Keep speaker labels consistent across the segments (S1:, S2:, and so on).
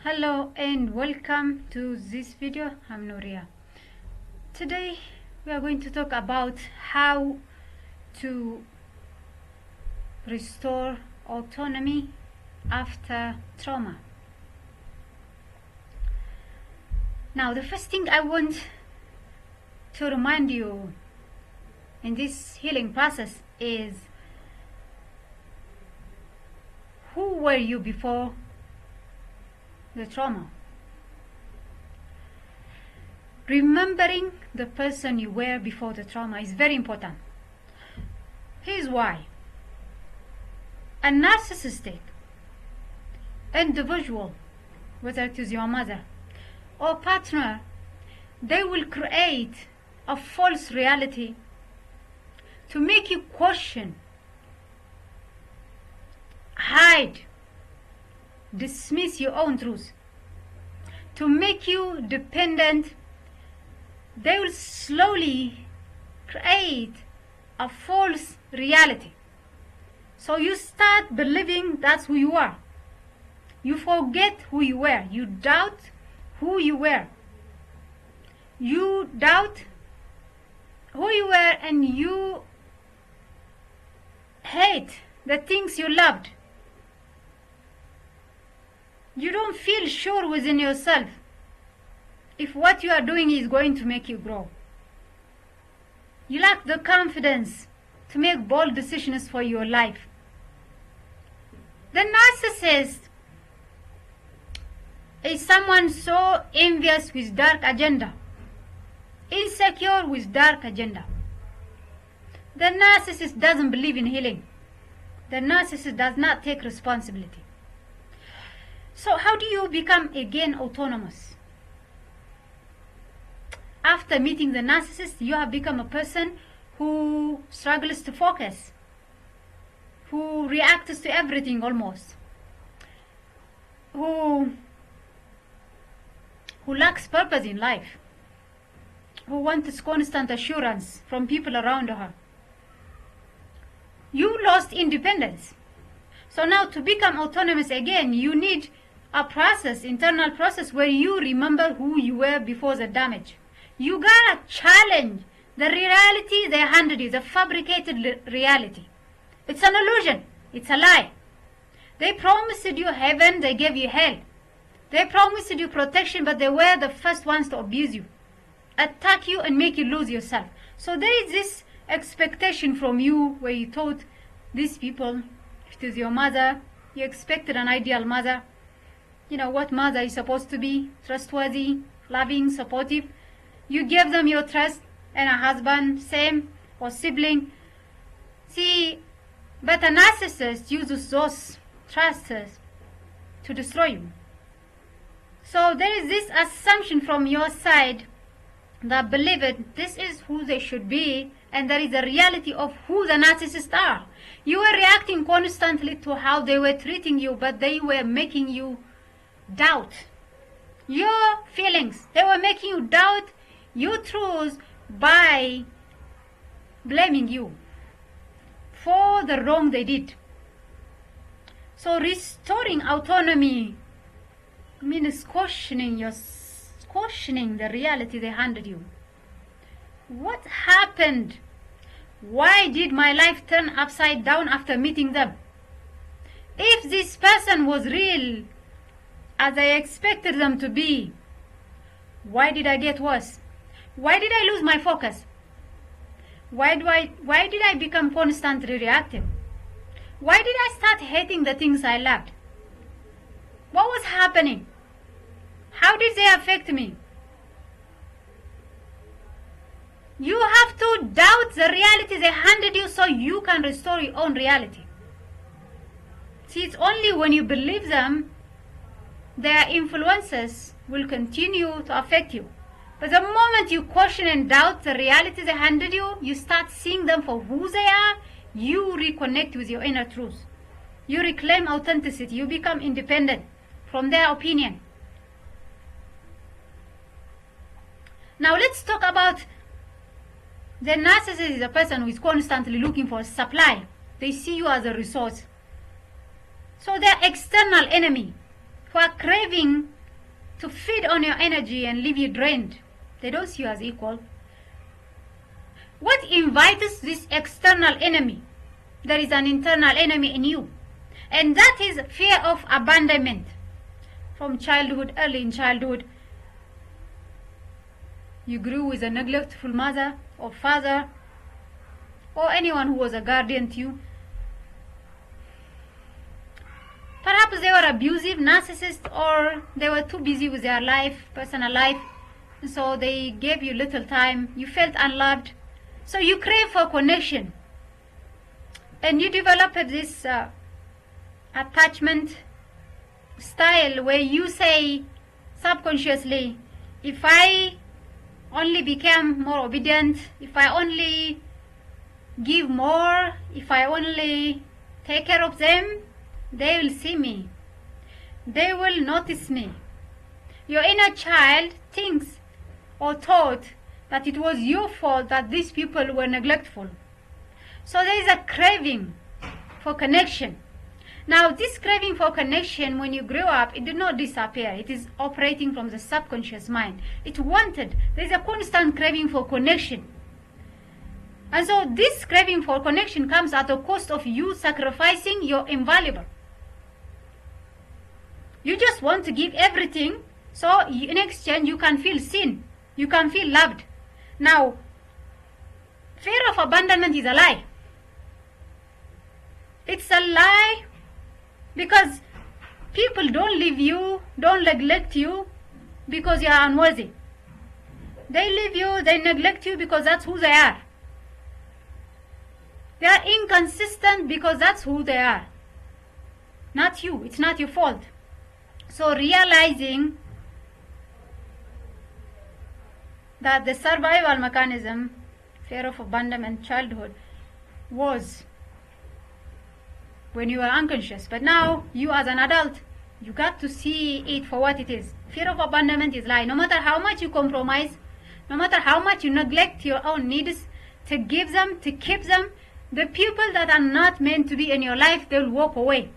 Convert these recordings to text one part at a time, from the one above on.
S1: Hello and welcome to this video. I'm Nuria. Today we are going to talk about how to restore autonomy after trauma. Now, the first thing I want to remind you in this healing process is, who were you before the trauma? Remembering the person you were before the trauma is very important. Here's why. A narcissistic individual, whether it is your mother or partner, they will create a false reality to make you question, hide, dismiss your own truth, to make you dependent. They will slowly create a false reality. So you start believing that's who you are. You forget who you were. You doubt who you were. You doubt who you were, and you hate the things you loved. You don't feel sure within yourself if what you are doing is going to make you grow. You lack the confidence to make bold decisions for your life. The narcissist is someone so envious with dark agenda, insecure with dark agenda. The narcissist doesn't believe in healing. The narcissist does not take responsibility. So how do you become again autonomous? After meeting the narcissist, you have become a person who struggles to focus, who reacts to everything almost, who lacks purpose in life, who wants constant assurance from people around her. You lost independence. So now to become autonomous again, you need a process, internal process, where you remember who you were before the damage. You gotta challenge the reality they handed you, the fabricated reality. It's an illusion. It's a lie. They promised you heaven, they gave you hell. They promised you protection, but they were the first ones to abuse you, attack you, and make you lose yourself. So there is this expectation from you where you thought these people, if it is your mother, you expected an ideal mother. You know what mother is supposed to be: trustworthy, loving, supportive. You gave them your trust, and a husband, same, or sibling. See, but a narcissist uses those trusts to destroy you. So there is this assumption from your side that believed this is who they should be, and there is a reality of who the narcissists are. You were reacting constantly to how they were treating you, but they were making you doubt your feelings. They were making you doubt your truth by blaming you for the wrong they did. So restoring autonomy means questioning the reality they handed you. What happened? Why did my life turn upside down after meeting them? If this person was real, as I expected them to be, why did I get worse? Why did I lose my focus? Why did I become constantly reactive? Why did I start hating the things I loved? What was happening? How did they affect me? You have to doubt the reality they handed you so you can restore your own reality. See, it's only when you believe them, their influences will continue to affect you. But the moment you question and doubt the reality they handed you, you start seeing them for who they are, you reconnect with your inner truth. You reclaim authenticity. You become independent from their opinion. Now let's talk about the narcissist. Is a person who is constantly looking for supply. They see you as a resource. So their external enemy who are craving to feed on your energy and leave you drained. They don't see you as equal. What invites this external enemy? There is an internal enemy in you. And that is fear of abandonment. From childhood, early in childhood, you grew with a neglectful mother or father or anyone who was a guardian to you. Perhaps they were abusive, narcissist, or they were too busy with their life, personal life, so they gave you little time. You felt unloved, so you crave for connection. And you developed this attachment style where you say subconsciously, if I only became more obedient, if I only give more, if I only take care of them, they will see me. They will notice me. Your inner child thinks or thought that it was your fault that these people were neglectful. So there is a craving for connection. Now this craving for connection, when you grow up, it did not disappear. It is operating from the subconscious mind. It wanted. There is a constant craving for connection. And so this craving for connection comes at the cost of you sacrificing your invaluable. You just want to give everything, so in exchange you can feel seen. You can feel loved. Now, fear of abandonment is a lie. It's a lie because people don't leave you, don't neglect you because you are unworthy. They leave you, they neglect you because that's who they are. They are inconsistent because that's who they are. Not you. It's not your fault. So realizing that the survival mechanism, fear of abandonment, childhood, was when you were unconscious. But now, you as an adult, you got to see it for what it is. Fear of abandonment is lie. No matter how much you compromise, no matter how much you neglect your own needs to give them, to keep them, the people that are not meant to be in your life, they will walk away.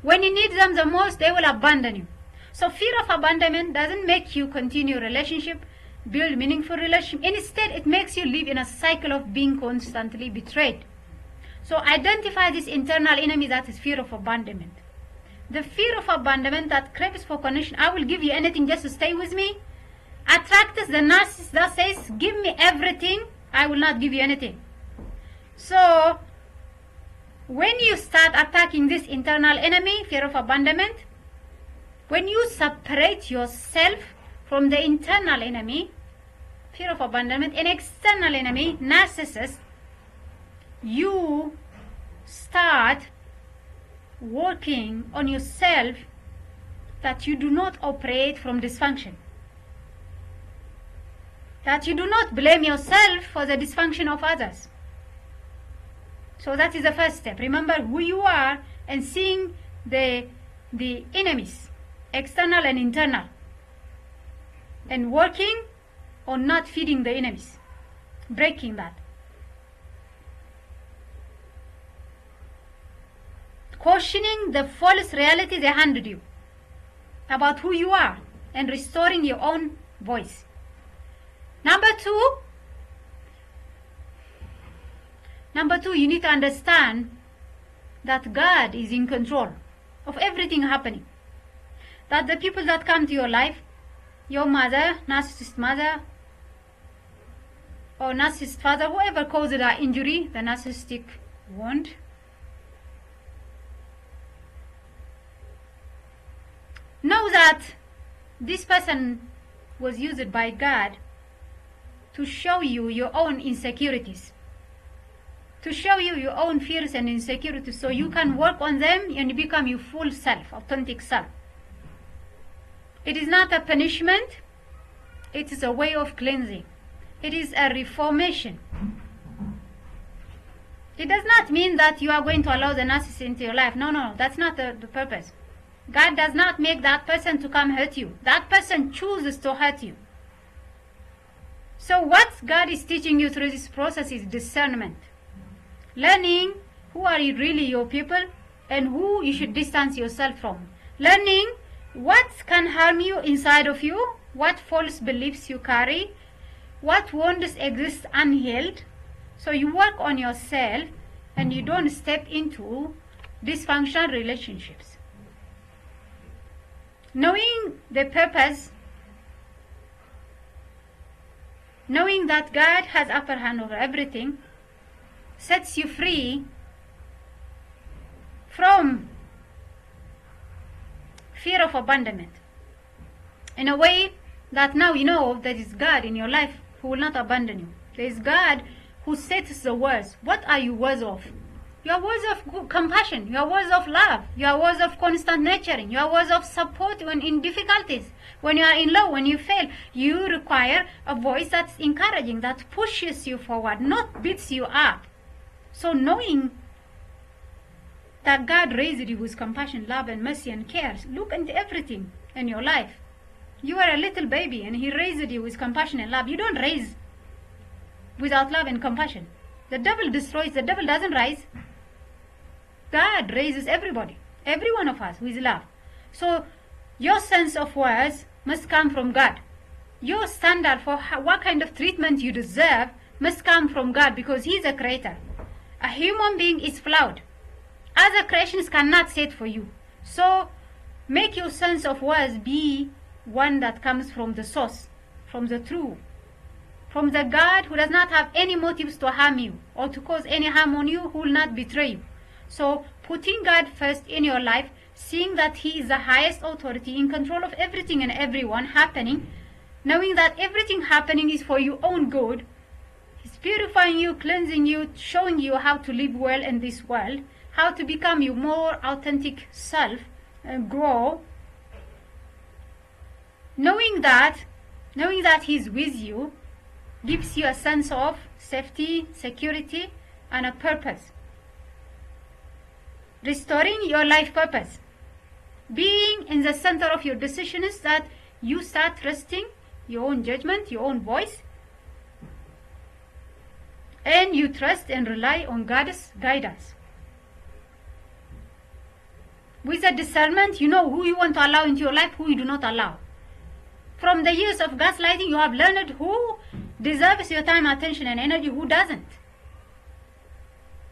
S1: When you need them the most, they will abandon you. So fear of abandonment doesn't make you continue relationship, build meaningful relationship. Instead, it makes you live in a cycle of being constantly betrayed. So identify this internal enemy that is fear of abandonment. The fear of abandonment that craves for connection, I will give you anything just to stay with me, attracts the narcissist that says, give me everything, I will not give you anything. So, when you start attacking this internal enemy, fear of abandonment, when you separate yourself from the internal enemy, fear of abandonment, and external enemy, narcissist, you start working on yourself that you do not operate from dysfunction. That you do not blame yourself for the dysfunction of others. So that is the first step. Remember who you are and seeing the enemies, external and internal, and working on not feeding the enemies, breaking that. Questioning the false reality they handed you about who you are and restoring your own voice. Number two, you need to understand that God is in control of everything happening. That the people that come to your life, your mother, narcissist mother, or narcissist father, whoever caused that injury, the narcissistic wound, know that this person was used by God to show you your own insecurities, to show you your own fears and insecurities, so you can work on them and become your full self, authentic self. It is not a punishment, it is a way of cleansing. It is a reformation. It does not mean that you are going to allow the narcissist into your life. No, that's not the purpose. God does not make that person to come hurt you. That person chooses to hurt you. So what God is teaching you through this process is discernment. Learning who are really your people and who you should distance yourself from. Learning what can harm you inside of you, what false beliefs you carry, what wounds exist unhealed. So you work on yourself and you don't step into dysfunctional relationships. Knowing the purpose, knowing that God has upper hand over everything, sets you free from fear of abandonment. In a way that now you know there is God in your life who will not abandon you. There is God who sets the words. What are you words of? You are words of compassion. You are words of love. You are words of constant nurturing. You are words of support when in difficulties. When you are in love, when you fail, you require a voice that's encouraging, that pushes you forward, not beats you up. So knowing that God raised you with compassion, love, and mercy and care, look into everything in your life. You are a little baby and He raised you with compassion and love. You don't raise without love and compassion. The devil destroys, the devil doesn't rise. God raises everybody, every one of us with love. So your sense of worth must come from God. Your standard for what kind of treatment you deserve must come from God, because He is a creator. A human being is flawed. Other creations cannot say it for you. So make your sense of worth be one that comes from the source, from the true, from the God who does not have any motives to harm you or to cause any harm on you, who will not betray you. So putting God first in your life, seeing that He is the highest authority in control of everything and everyone happening, knowing that everything happening is for your own good. He's purifying you, cleansing you, showing you how to live well in this world, how to become your more authentic self and grow. Knowing that He's with you gives you a sense of safety, security, and a purpose. Restoring your life purpose. Being in the center of your decision is that you start trusting your own judgment, your own voice, and you trust and rely on God's guidance. With a discernment, you know who you want to allow into your life, who you do not allow. From the years of gaslighting, you have learned who deserves your time, attention, and energy, who doesn't.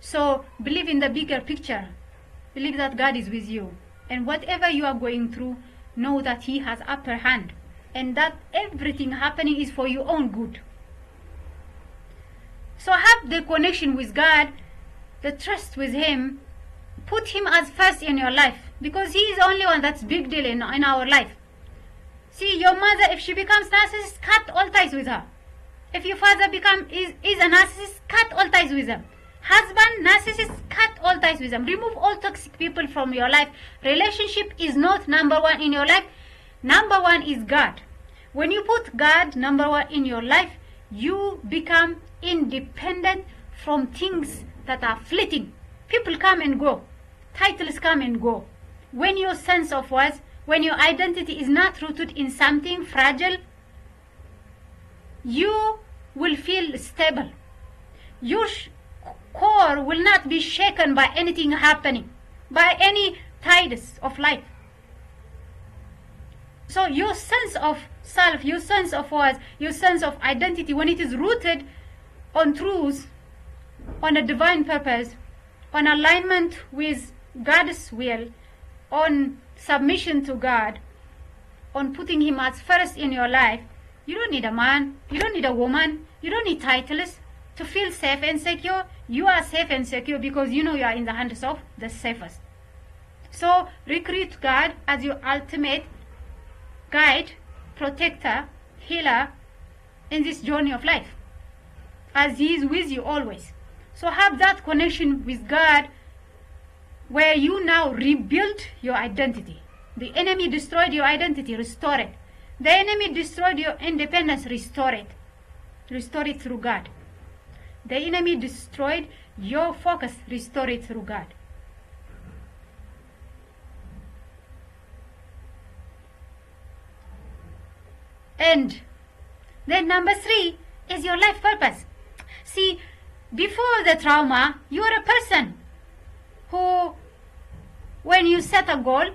S1: So believe in the bigger picture. Believe that God is with you. And whatever you are going through, know that He has upper hand. And that everything happening is for your own good. So have the connection with God, the trust with Him. Put Him as first in your life, because He is the only one that's big deal in our life. See, your mother, if she becomes narcissist, cut all ties with her. If your father is a narcissist, cut all ties with them. Husband, narcissist, cut all ties with them. Remove all toxic people from your life. Relationship is not number one in your life. Number one is God. When you put God number one in your life, you become independent from things that are fleeting. People come and go. Titles come and go. When your sense of worth, when your identity is not rooted in something fragile, you will feel stable. Your core will not be shaken by anything happening, by any tides of life. So your sense of self, your sense of worth, your sense of identity, when it is rooted on truth, on a divine purpose, on alignment with God's will, on submission to God, on putting Him as first in your life, you don't need a man, you don't need a woman, you don't need titles to feel safe and secure. You are safe and secure because you know you are in the hands of the safest. So recruit God as your ultimate guide, protector, healer in this journey of life, as He is with you always. So have that connection with God, where you now rebuild your identity. The enemy destroyed your identity, restore it. The enemy destroyed your independence, restore it. Restore it through God. The enemy destroyed your focus, restore it through God. And then number 3 is your life purpose. See, before the trauma, you are a person who, when you set a goal,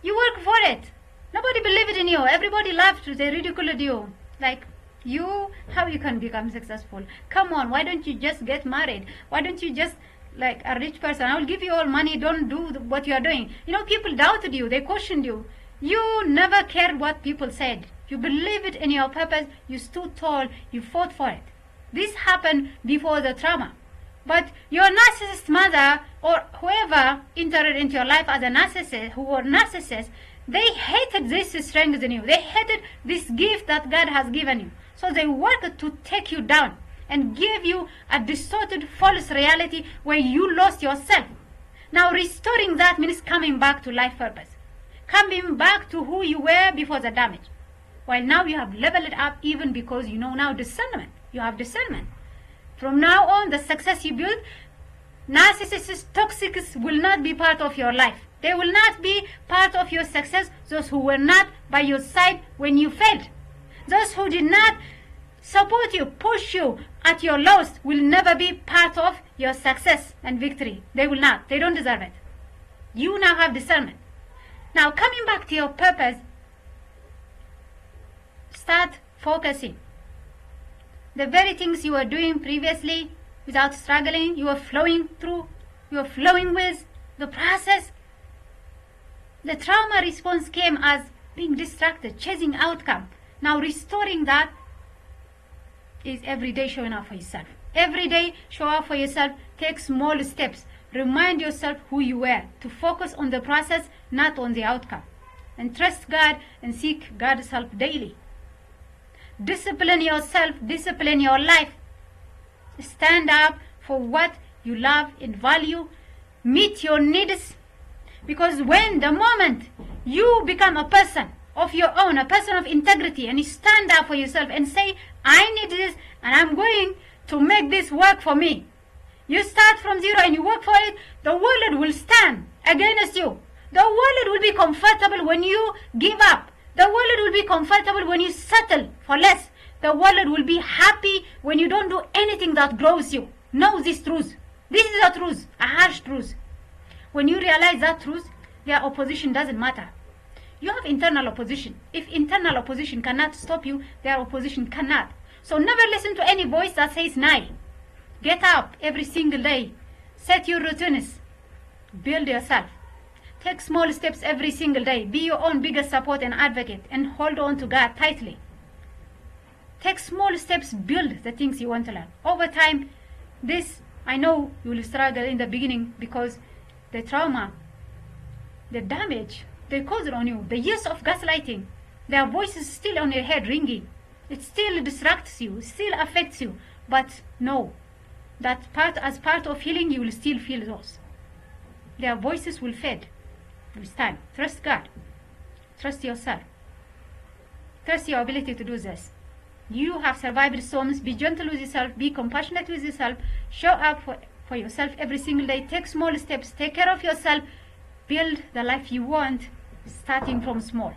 S1: You work for it. Nobody believed in you. Everybody laughed. They ridiculed you. Like, you, how you can become successful? Come on, why don't you just get married? Why don't you just, like a rich person, I will give you all money, don't do what you are doing. You know, people doubted you. They questioned you. You never cared what people said. You believed in your purpose. You stood tall. You fought for it. This happened before the trauma. But your narcissist mother or whoever entered into your life as a narcissist, who were narcissists, they hated this strength in you. They hated this gift that God has given you. So they worked to take you down and give you a distorted, false reality where you lost yourself. Now restoring that means coming back to life purpose. Coming back to who you were before the damage. While now you have leveled it up even because you know now discernment. You have discernment. From now on, the success you build, narcissists, toxics will not be part of your life. They will not be part of your success. Those who were not by your side when you failed. Those who did not support you, push you at your lowest will never be part of your success and victory. They will not. They don't deserve it. You now have discernment. Now coming back to your purpose, start focusing. The very things you were doing previously without struggling, you were flowing through, you were flowing with the process. The trauma response came as being distracted, chasing outcome. Now restoring that is every day showing up for yourself. Every day show up for yourself. Take small steps. Remind yourself who you were. To focus on the process, not on the outcome. And trust God and seek God's help daily. Discipline yourself. Discipline your life. Stand up for what you love and value. Meet your needs. Because when the moment you become a person of your own, a person of integrity, and you stand up for yourself and say, I need this and I'm going to make this work for me. You start from zero and you work for it, the world will stand against you. The world will be comfortable when you give up. The world will be comfortable when you settle for less. The world will be happy when you don't do anything that grows you. Know this truth. This is a truth, a harsh truth. When you realize that truth, their opposition doesn't matter. You have internal opposition. If internal opposition cannot stop you, their opposition cannot. So never listen to any voice that says nay. Get up every single day. Set your routines. Build yourself. Take small steps every single day. Be your own biggest support and advocate, and hold on to God tightly. Take small steps. Build the things you want to learn. Over time, this, I know you will struggle in the beginning because the trauma, the damage they caused on you, the years of gaslighting, their voices still on your head ringing. It still distracts you, still affects you. But know that as part of healing, you will still feel those. Their voices will fade with time. Trust God. Trust yourself. Trust your ability to do this. You have survived storms. Be gentle with yourself. Be compassionate with yourself. Show up for yourself every single day. Take small steps. Take care of yourself. Build the life you want, starting from small.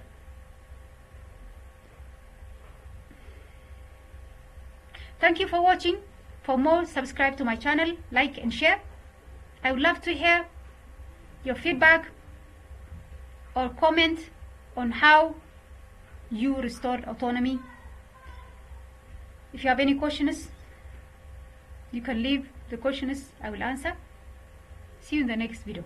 S1: Thank you for watching. For more, subscribe to my channel, like and share. I would love to hear your feedback or comment on how you restored autonomy. If you have any questions, you can leave the questions. I will answer. See you in the next video.